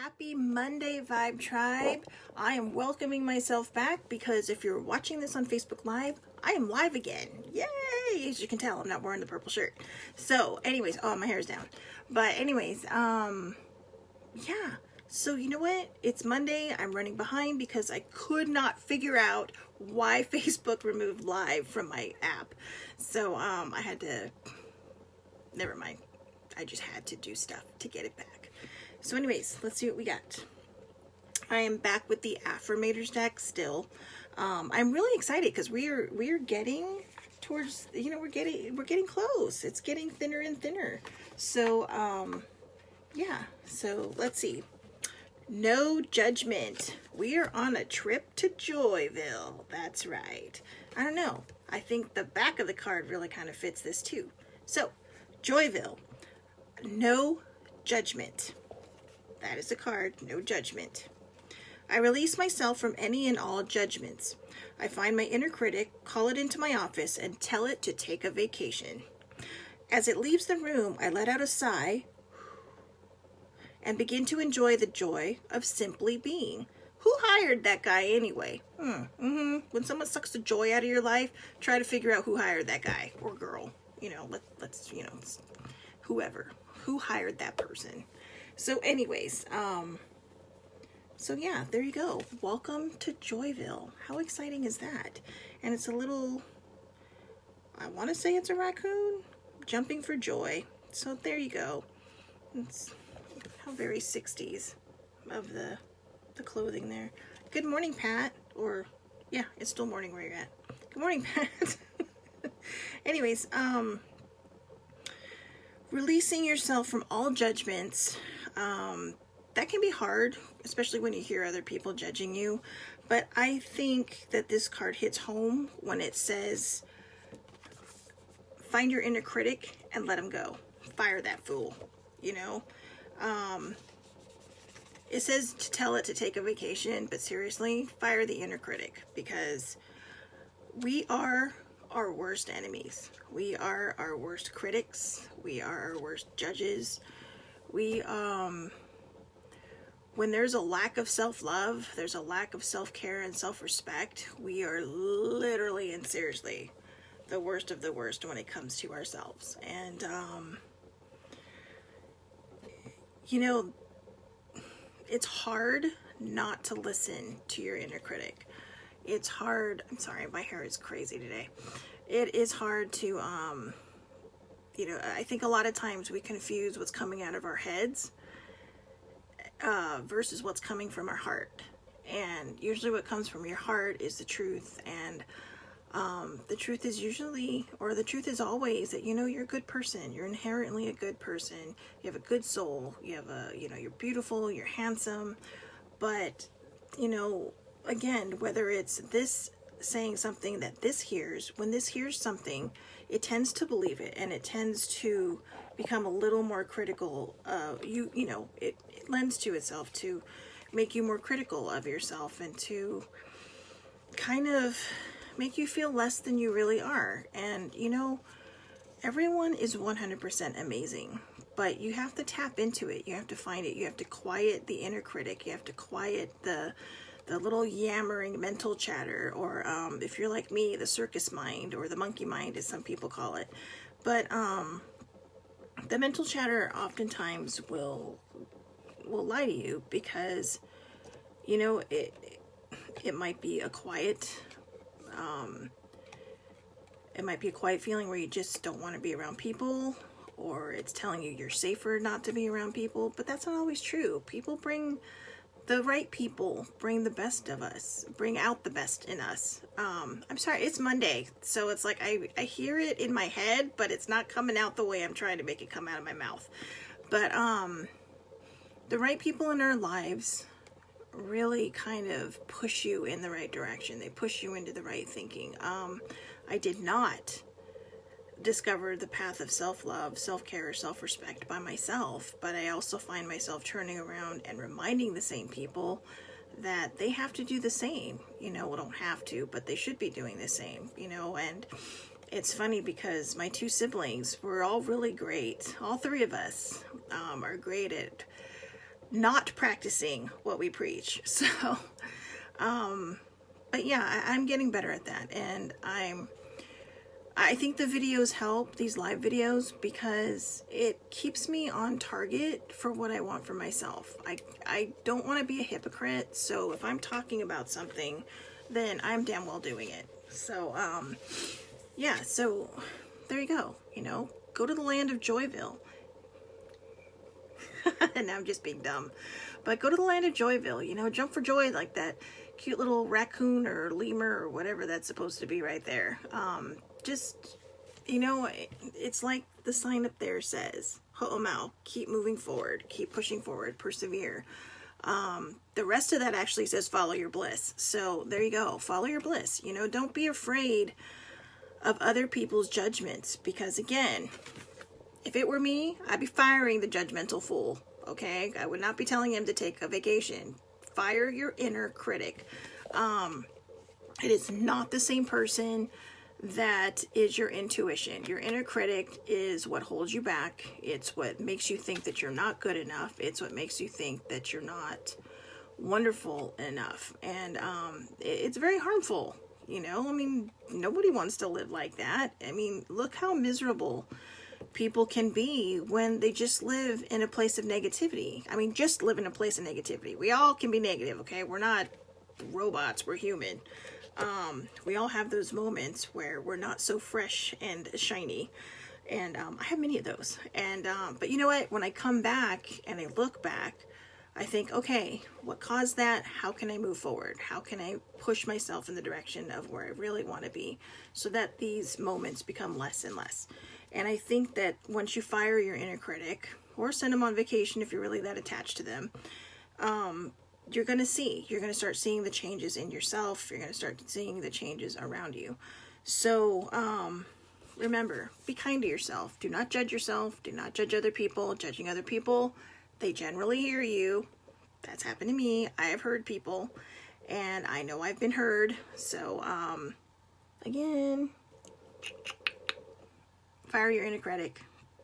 Happy Monday, Vibe Tribe. I am welcoming myself back because if you're watching this on Facebook Live, I am live again. Yay! As you can tell, I'm not wearing the purple shirt. So, anyways, oh, my hair's down. But anyways, yeah. So, you know what? It's Monday. I'm running behind because I could not figure out why Facebook removed live from my app. So, I had to... Never mind. I just had to do stuff to get it back. So anyways, let's see what we got. I am back with the Affirmators deck still. I'm really excited because we're getting towards, we're getting close. It's getting thinner and thinner. So yeah, so let's see. No judgment. We are on a trip to Joyville. That's right. I don't know. I think the back of the card really kind of fits this too. So, Joyville. No judgment. That is the card, no judgment. I release myself from any and all judgments. I find my inner critic, call it into my office, and tell it to take a vacation. As it leaves the room, I let out a sigh and begin to enjoy the joy of simply being. Who hired that guy anyway? When someone sucks the joy out of your life, try to figure out who hired that guy or girl. Let's whoever. Who hired that person? So anyways, so yeah, there you go. Welcome to Joyville. How exciting is that? And it's a little, I want to say it's a raccoon jumping for joy. So there you go. It's how very 60s of the clothing there. Good morning, Pat. Or, yeah, it's still morning where you're at. Good morning, Pat. Anyways, releasing yourself from all judgments, that can be hard, especially when you hear other people judging you. But I think that this card hits home when it says, find your inner critic and let him go. Fire that fool, It says to tell it to take a vacation, but seriously, fire the inner critic, because we are our worst enemies. We are our worst critics. We are our worst judges. When there's a lack of self-love, there's a lack of self-care and self-respect, we are literally and seriously the worst of the worst when it comes to ourselves. And, it's hard not to listen to your inner critic. It's hard. I'm sorry, my hair is crazy today. It is hard to, I think a lot of times we confuse what's coming out of our heads versus what's coming from our heart. And usually what comes from your heart is the truth. And the truth is usually, or the truth is always that, you're a good person. You're inherently a good person. You have a good soul. You have you're beautiful, you're handsome. But, again, whether it's this saying something that this hears, when this hears something, it tends to believe it, and it tends to become a little more critical. It lends to itself to make you more critical of yourself and to kind of make you feel less than you really are. And, everyone is 100% amazing, but you have to tap into it. You have to find it. You have to quiet the inner critic. You have to quiet the little yammering mental chatter, or if you're like me, the circus mind, or the monkey mind, as some people call it. But the mental chatter oftentimes will lie to you, because it might be a quiet feeling where you just don't want to be around people, or it's telling you you're safer not to be around people. But that's not always true. The right people bring the best of us, bring out the best in us. I'm sorry, it's Monday, so it's like I hear it in my head, but it's not coming out the way I'm trying to make it come out of my mouth. But the right people in our lives really kind of push you in the right direction. They push you into the right thinking. I did not discover the path of self-love, self-care, self-respect by myself, but I also find myself turning around and reminding the same people that they have to do the same. Well, don't have to, but they should be doing the same, and it's funny because my two siblings were all really great. All three of us are great at not practicing what we preach. So, but yeah, I'm getting better at that, and I think the videos help, these live videos, because it keeps me on target for what I want for myself. I don't want to be a hypocrite, so if I'm talking about something, then I'm damn well doing it. So, yeah, so there you go, you know, go to the land of Joyville. And now I'm just being dumb. But go to the land of Joyville, you know, jump for joy like that cute little raccoon or lemur or whatever that's supposed to be right there. Just, you know, it's like the sign up there says, ho'omau, keep moving forward, keep pushing forward, persevere. The rest of that actually says follow your bliss. So there you go, follow your bliss. You know, don't be afraid of other people's judgments, because again, if it were me, I'd be firing the judgmental fool, okay? I would not be telling him to take a vacation. Fire your inner critic. It is not the same person that is your intuition. Your inner critic is what holds you back. It's what makes you think that you're not good enough. It's what makes you think that you're not wonderful enough. And it's very harmful, you know? I mean, nobody wants to live like that. I mean, look how miserable people can be when they just live in a place of negativity. I mean, just live in a place of negativity. We all can be negative, okay? We're not robots, we're human. We all have those moments where we're not so fresh and shiny. And I have many of those. And but you know what? When I come back and I look back, I think, okay, what caused that? How can I move forward? How can I push myself in the direction of where I really want to be, so that these moments become less and less? And I think that once you fire your inner critic, or send them on vacation if you're really that attached to them, you're going to start seeing the changes in yourself. You're going to start seeing the changes around you. So remember, be kind to yourself. Do not judge yourself. Do not judge other people. Judging other people, they generally hear you. That's happened to me. I have heard people, and I know I've been heard. So again, fire your inner critic.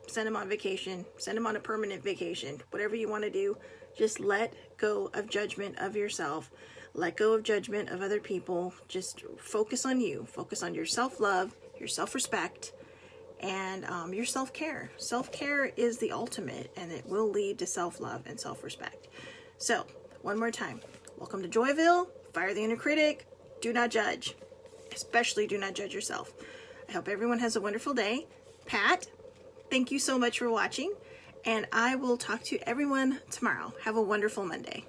Send them on vacation. Send them on a permanent vacation. Whatever you want to do, just let go of judgment of yourself. Let go of judgment of other people. Just focus on you. Focus on your self-love, your self-respect, and your self-care. Self-care is the ultimate, and it will lead to self-love and self-respect. So, one more time. Welcome to Joyville. Fire the inner critic. Do not judge. Especially do not judge yourself. I hope everyone has a wonderful day. Pat, thank you so much for watching, and I will talk to everyone tomorrow. Have a wonderful Monday.